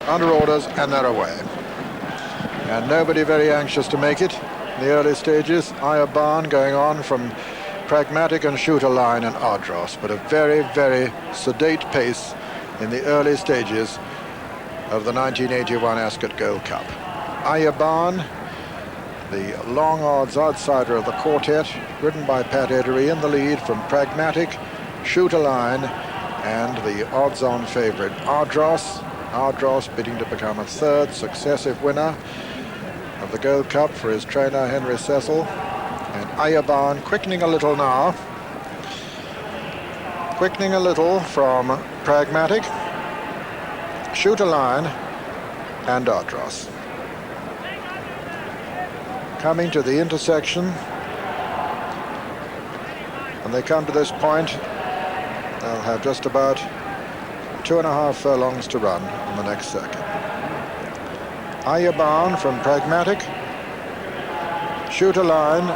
under orders, and they're away. And nobody very anxious to make it in the early stages. Aya Barn going on from Pragmatic and Shooter Line and Ardross, but a very, very sedate pace in the early stages of the 1981 Ascot Gold Cup. Aya Barn, the long odds outsider of the quartet, ridden by Pat Edery, in the lead from Pragmatic, Shooter Line, and the odds-on favourite Ardross. Ardross bidding to become a third successive winner of the Gold Cup for his trainer Henry Cecil. And Aya Barn quickening a little now. Quickening a little from Pragmatic, Shooter Line, and Ardross. Coming to the intersection, and they come to this point, they'll have just about 2.5 furlongs to run in the next circuit. Aya Barn from Pragmatic, Shooter Line,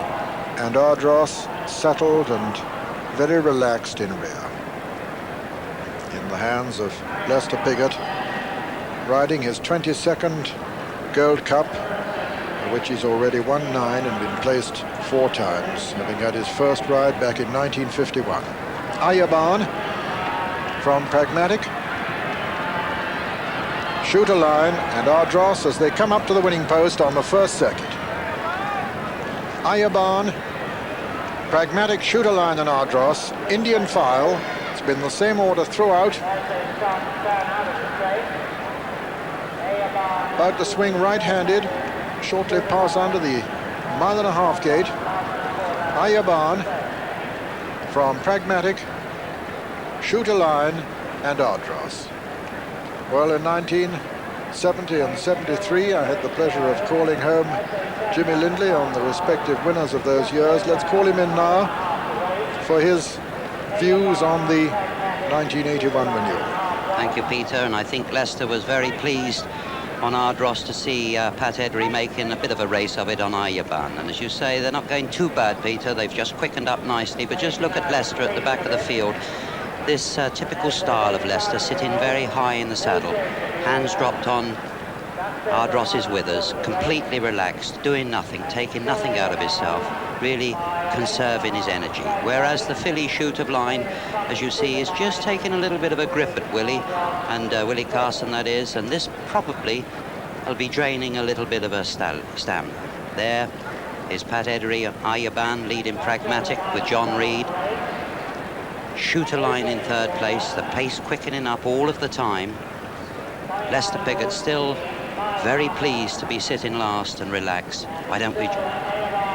and Ardross settled and very relaxed in rear. In the hands of Lester Piggott, riding his 22nd Gold Cup, which he's already won 9 and been placed 4 times, having had his first ride back in 1951. Aya Barn from Pragmatic, Shooter Line, and Ardross as they come up to the winning post on the first circuit. Aya Barn, Pragmatic, Shooter Line, and Ardross, Indian file. It's been the same order throughout. About to swing right-handed, shortly pass under the 1.5 gate. Aya Barn from Pragmatic, Shooter Line, and Ardross. Well, in 1970 and 73, I had the pleasure of calling home Jimmy Lindley on the respective winners of those years. Let's call him in now for his views on the 1981 renewal. Thank you, Peter, and I think Lester was very pleased on Ardross to see Pat Edery making a bit of a race of it on Aya Barn. And as you say, they're not going too bad, Peter. They've just quickened up nicely, but just look at Lester at the back of the field. This typical style of Lester, sitting very high in the saddle, hands dropped on Ardross's withers, completely relaxed, doing nothing, taking nothing out of himself, really conserving his energy. Whereas the filly Shooter Line, as you see, is just taking a little bit of a grip at Willie, and Willie Carson that is, and this probably will be draining a little bit of a stamina. There is Pat Edery, Aya Barn leading Pragmatic with John Reed. Shooter Line in third place, the pace quickening up all of the time. Lester Piggott still very pleased to be sitting last and relaxed. Why don't we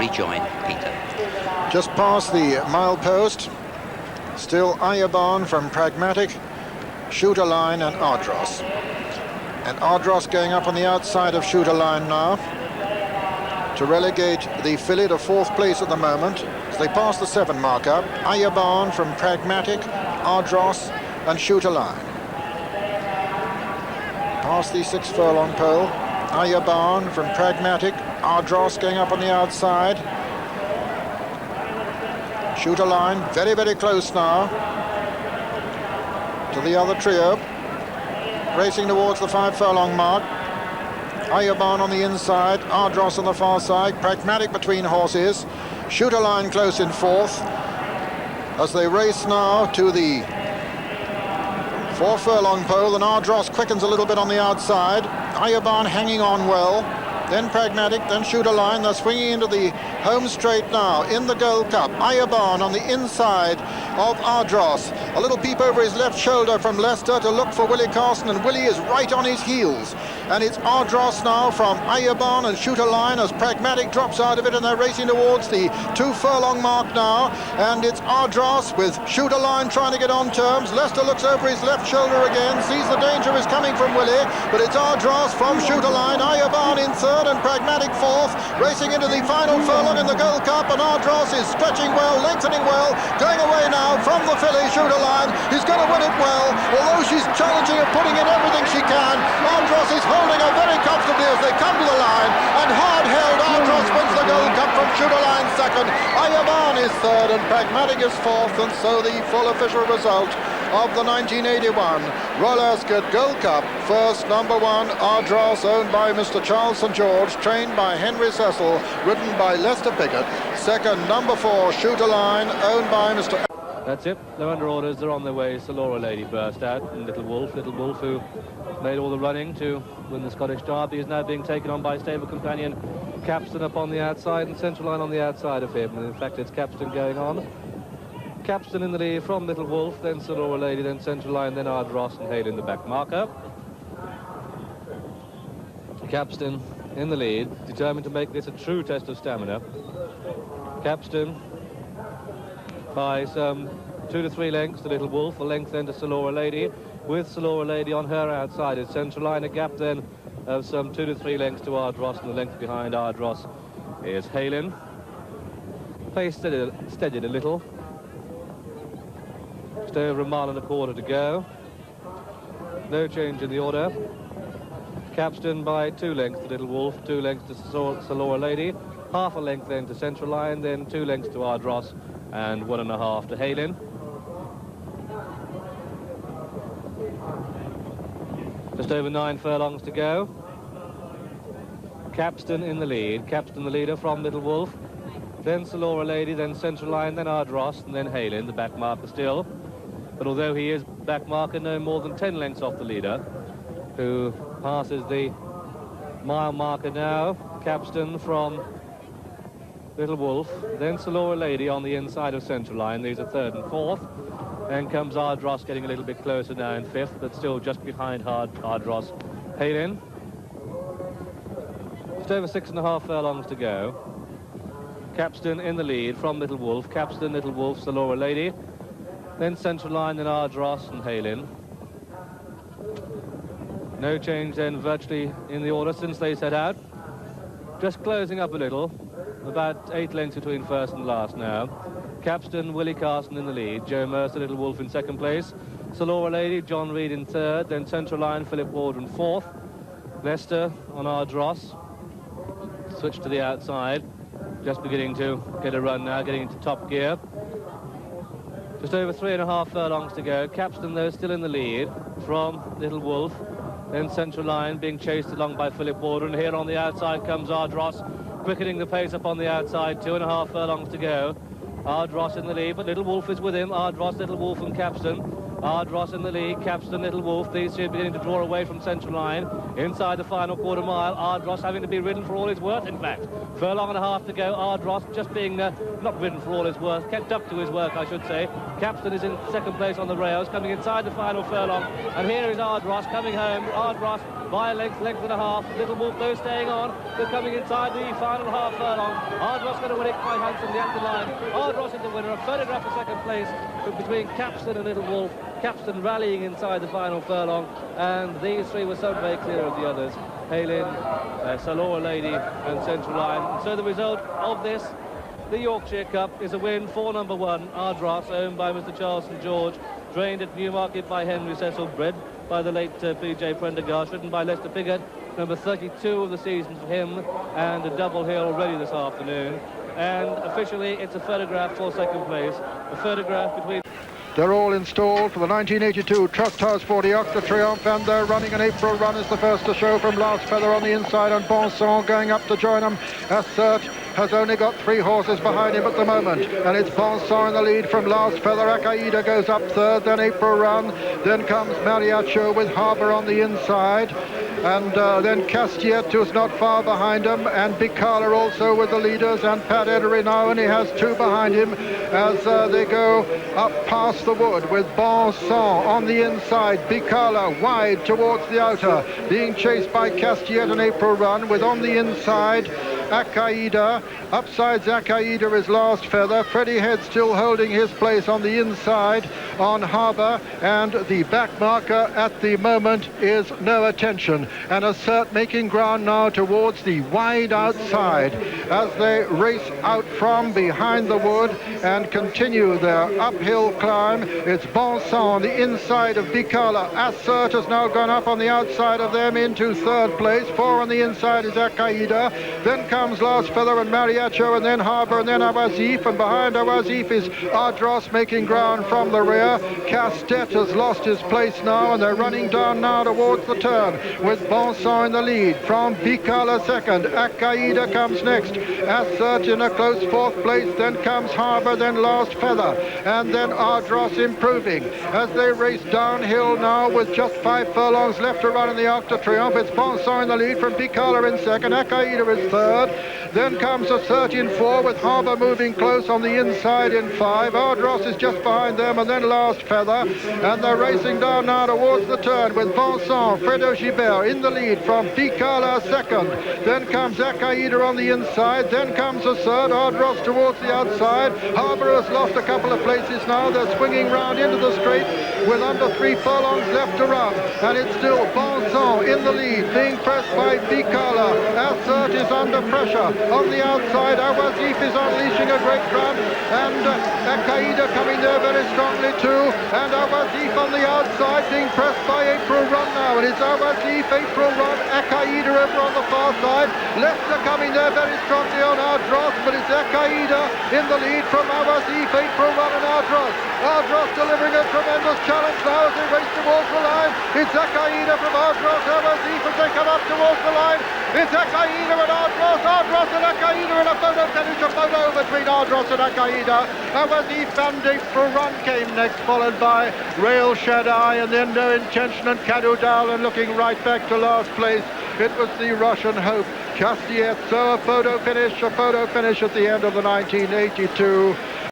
rejoin Peter? Just past the milepost, still Aya Barn from Pragmatic, Shooter Line, and Ardross. And Ardross going up on the outside of Shooter Line now to relegate the filly to 4th place at the moment. As they pass the 7 marker, Aya Barn from Pragmatic, Ardross, and Shooter Line. Past the 6 furlong pole, Aya Barn from Pragmatic, Ardross going up on the outside. Shooter Line very, very close now to the other trio, racing towards the 5 furlong mark. Aya Barn on the inside, Ardross on the far side, Pragmatic between horses, Shooter Line close in 4th, as they race now to the 4 furlong pole, and Ardross quickens a little bit on the outside. Aya Barn hanging on well, then Pragmatic, then Shooter Line. They're swinging into the home straight now in the Gold Cup. Aya Barn on the inside of Ardross. A little peep over his left shoulder from Lester to look for Willie Carson, and Willie is right on his heels. And it's Ardross now from Aya Barn and Shooter Line as Pragmatic drops out of it, and they're racing towards the 2 furlong mark now. And it's Ardross with Shooter Line trying to get on terms. Lester looks over his left shoulder again, sees the danger is coming from Willie, but it's Ardross from Shooter Line. Aya Barn in 3rd and Pragmatic 4th, racing into the final furlong in the Gold Cup, and Ardross is stretching well, lengthening well, going away now from the filly Shooter Line. He's going to win it well, although she's challenging and putting in everything she can. Ardross is holding her very comfortably as they come to the line, and hard held, Ardross wins the Gold Cup from Shooter Line 2nd. Aya Barn is 3rd and Pragmatic is 4th, and so the full official result of the 1981 Royal Ascot Gold Cup. First, number 1, Ardross, owned by Mr. Charles St. George, trained by Henry Cecil, ridden by Lester Piggott. Second, number 4, Shooter Line, owned by Mr. That's it. They're under orders. They're on their way. Laura Lady burst out, and Little Wolf, who made all the running to win the Scottish Derby, is now being taken on by stable companion Capstan up on the outside and Central Line on the outside of him. And in fact, it's Capstan going on. Capstan in the lead from Little Wolf, then Laura Lady, then Central Line, then Ardross and Hale in the back marker. Capstan in the lead, determined to make this a true test of stamina. Capstan by some 2 to 3 lengths to Little Wolf, a length then to Laura Lady, with Laura Lady on her outside. It's Central Line, a gap then of some 2 to 3 lengths to Ardross, and the length behind Ardross is Halen. Pace steadied a little. Just over 1.25 miles to go. No change in the order. Capstan by 2 lengths to Little Wolf, 2 lengths to Laura Lady, half a length then to Central Line, then 2 lengths to Ardross, and 1.5 to Halen. Just over 9 furlongs to go. Capstan in the lead. Capstan the leader from Little Wolf. Then Laura Lady, then Central Line, then Ardross, and then Halen, the back marker still. But although he is back marker, no more than 10 lengths off the leader, who passes the mile marker now. Capstan from Little Wolf, then Laura Lady on the inside of Central Line. These are 3rd and 4th. Then comes Ardross, getting a little bit closer now in 5th, but still just behind Ardross. Halen. Just over 6.5 furlongs to go. Capstan in the lead from Little Wolf. Capstan, Little Wolf, Laura Lady. Then Central Line, then Ardross and Halen. No change then virtually in the order since they set out. Just closing up a little. About 8 lengths between first and last now. Capstan, Willie Carson in the lead. Joe Mercer, Little Wolf in 2nd place. Laura Lady, John Reed in 3rd. Then Central Line, Philip Waldron 4th. Leicester on Ardross. Switch to the outside. Just beginning to get a run now, getting into top gear. Just over 3.5 furlongs to go. Capstan, though, still in the lead from Little Wolf. Then Central Line being chased along by Philip Waldron. Here on the outside comes Ardross, quickening the pace up on the outside. 2.5 furlongs to go. Ardross in the lead, but Little Wolf is with him. Ardross, Little Wolf and Capstan. Ardross in the lead, Capstan, Little Wolf. These two beginning to draw away from Central Line. Inside the final quarter mile, Ardross having to be ridden for all his worth, in fact. Furlong and a half to go. Ardross just being not ridden for all his worth, kept up to his work, I should say. Capstan is in 2nd place on the rails, coming inside the final furlong. And here is Ardross coming home. Ardross by a length and a half. Little Wolf, though, staying on. They're coming inside the final half furlong. Ardross going to win it quite handsomely at the line. Ardross is the winner. A photograph for 2nd place between Capstan and Little Wolf. Capstan rallying inside the final furlong, and these three were so very clear of the others. Halen, Laura Lady and Central Line. And so the result of this, the Yorkshire Cup, is a win for number 1, Ardross, owned by Mr. Charles St. George, trained at Newmarket by Henry Cecil, bred by the late P.J. Prendergast, ridden by Lester Piggott, number 32 of the season for him, and a double here already this afternoon. And officially, it's a photograph for 2nd place, a photograph between... They're all installed for the 1982 Trust House 40 Octa Triomphe, and they're running an April run is the first to show from Last Feather on the inside, and Bon Sang going up to join them. Ascot has only got 3 horses behind him at the moment, and it's Bon Sang in the lead from Last Feather. Akaida goes up 3rd, then April Run, then comes Mariacho with Harbour on the inside, and then Castiet, who's not far behind him, and Bicala also with the leaders, and Pat Edery now only has 2 behind him as they go up past the wood with Bon Sang on the inside. Bicala wide towards the outer, being chased by Castiet and April Run, with on the inside Akaida. Upsides Akaida is Last Feather. Freddie Head still holding his place on the inside on Harbour, and the back marker at the moment is No Attention, and Ascot making ground now towards the wide outside as they race out from behind the wood and continue their uphill climb. It's Bon Sang on the inside of Bicala. Ascot has now gone up on the outside of them into 3rd place. 4 on the inside is Akaida. Then comes comes Last Feather and Mariacho, and then Harbour, and then Awazif, and behind Awazif is Ardross making ground from the rear. Castet has lost his place now, and they're running down now towards the turn with Bonson in the lead. From Bicala second, Akaida comes next. Ascot in a close fourth place, then comes Harbour, then Last Feather, and then Ardross improving as they race downhill now with just 5 furlongs left to run in the Arc de Triomphe. It's Bonson in the lead, from Bicala in second, Akaida is third, then comes Ascot in 4 with Harbour moving close on the inside in 5. Ardross is just behind them, and then Last Feather, and they're racing down now towards the turn with Bonson, Fredo Gilbert in the lead, from Bicala second, then comes Akaida on the inside, then comes Ascot, Ardross towards the outside. Harbour has lost a couple of places now. They're swinging round into the straight with under 3 furlongs left to run, and it's still Bonson in the lead, being pressed by Bicala. Ascot is under pressure on the outside. Awazif is unleashing a great run, and Akaida coming there very strongly too, and Awazif on the outside being pressed by April Run now, and it's Awazif, April Run, Akaida over on the far side. Leicester coming there very strongly on Ardross, but it's Akaida in the lead from Awazif, April Run and Ardross. Ardross delivering a tremendous challenge now as they race towards the line. It's Akaida from Ardross, Awazif as they come up towards the line. It's Akaida and Ardross, Ardross and Akaida in a photo finish, a photo between Ardross and Akaida. Awazif and April Run came next, followed by Rail Shaddai, and then No Intention and Kadudal, and looking right back to last place, it was the Russian Hope Castiet. So a photo finish at the end of the 1982